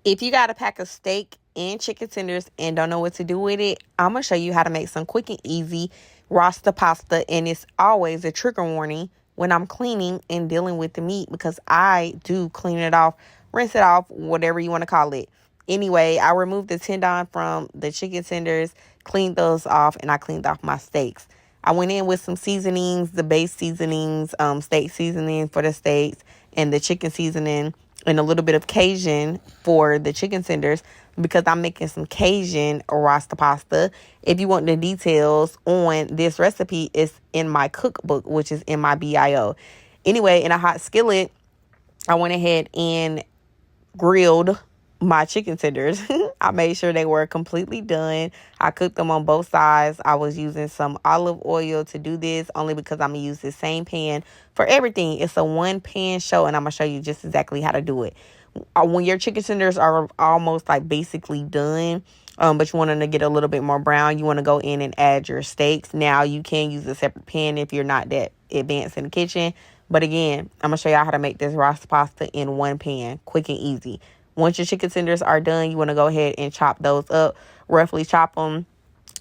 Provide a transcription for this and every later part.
If you got a pack of steak and chicken tenders and don't know what to do with it, I'm going to show you how to make some quick and easy rasta pasta. And it's always a trigger warning when I'm cleaning and dealing with the meat, because I do clean it off, rinse it off, whatever you want to call it. Anyway, I removed the tendon from the chicken tenders, cleaned those off, and I cleaned off my steaks. I went in with some seasonings, the base seasonings, steak seasoning for the steaks, and the chicken seasoning, and a little bit of Cajun for the chicken tenders, because I'm making some Cajun rasta pasta. If you want the details on this recipe, it's in my cookbook, which is in my bio. Anyway, in a hot skillet, I went ahead and grilled my chicken tenders. I made sure they were completely done. I cooked them on both sides. I was using some olive oil to do this, only because I'm going to use the same pan for everything. It's a one pan show, and I'm going to show you just exactly how to do it. When your chicken tenders are almost like basically done, but you want them to get a little bit more brown, you want to go in and add your steaks. Now, you can use a separate pan if you're not that advanced in the kitchen. But again, I'm going to show y'all how to make this rasta pasta in one pan, quick and easy. Once your chicken tenders are done, you want to go ahead and chop those up. Roughly chop them.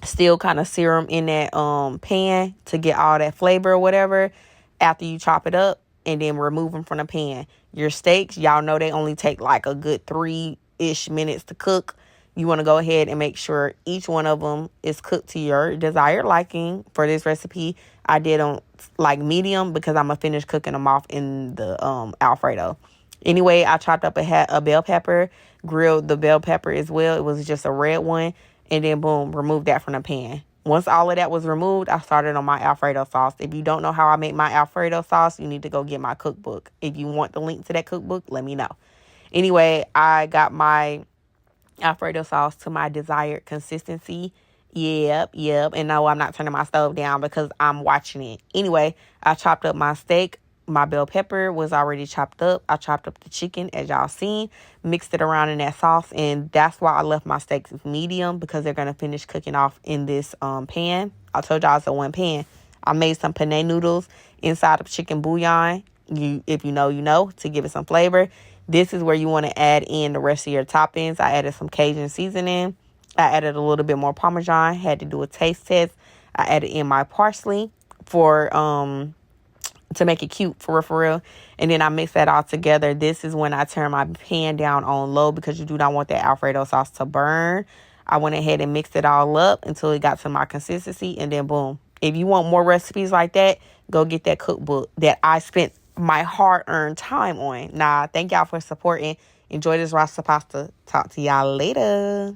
Still kind of sear them in that pan to get all that flavor or whatever after you chop it up, and then remove them from the pan. Your steaks, y'all know they only take like a good 3-ish minutes to cook. You want to go ahead and make sure each one of them is cooked to your desired liking. For this recipe, I did on like medium, because I'm going to finish cooking them off in the Alfredo. Anyway, I chopped up a bell pepper, grilled the bell pepper as well. It was just a red one. And then, boom, removed that from the pan. Once all of that was removed, I started on my Alfredo sauce. If you don't know how I make my Alfredo sauce, you need to go get my cookbook. If you want the link to that cookbook, let me know. Anyway, I got my Alfredo sauce to my desired consistency. Yep. And no, I'm not turning my stove down because I'm watching it. Anyway, I chopped up my steak. My bell pepper was already chopped up. I chopped up the chicken, as y'all seen, mixed it around in that sauce, and that's why I left my steaks medium, because they're going to finish cooking off in this pan. I told y'all it's a one pan. I made some penne noodles inside of chicken bouillon. If you know, you know, to give it some flavor. This is where you want to add in the rest of your toppings. I added some Cajun seasoning. I added a little bit more Parmesan. Had to do a taste test. I added in my parsley for to make it cute, for real. And then I mix that all together. This is when I turn my pan down on low, because you do not want that Alfredo sauce to burn. I went ahead and mixed it all up until it got to my consistency, and then boom. If you want more recipes like that, go get that cookbook that I spent my hard-earned time on. Thank y'all for supporting. Enjoy this rasta pasta. Talk to y'all later.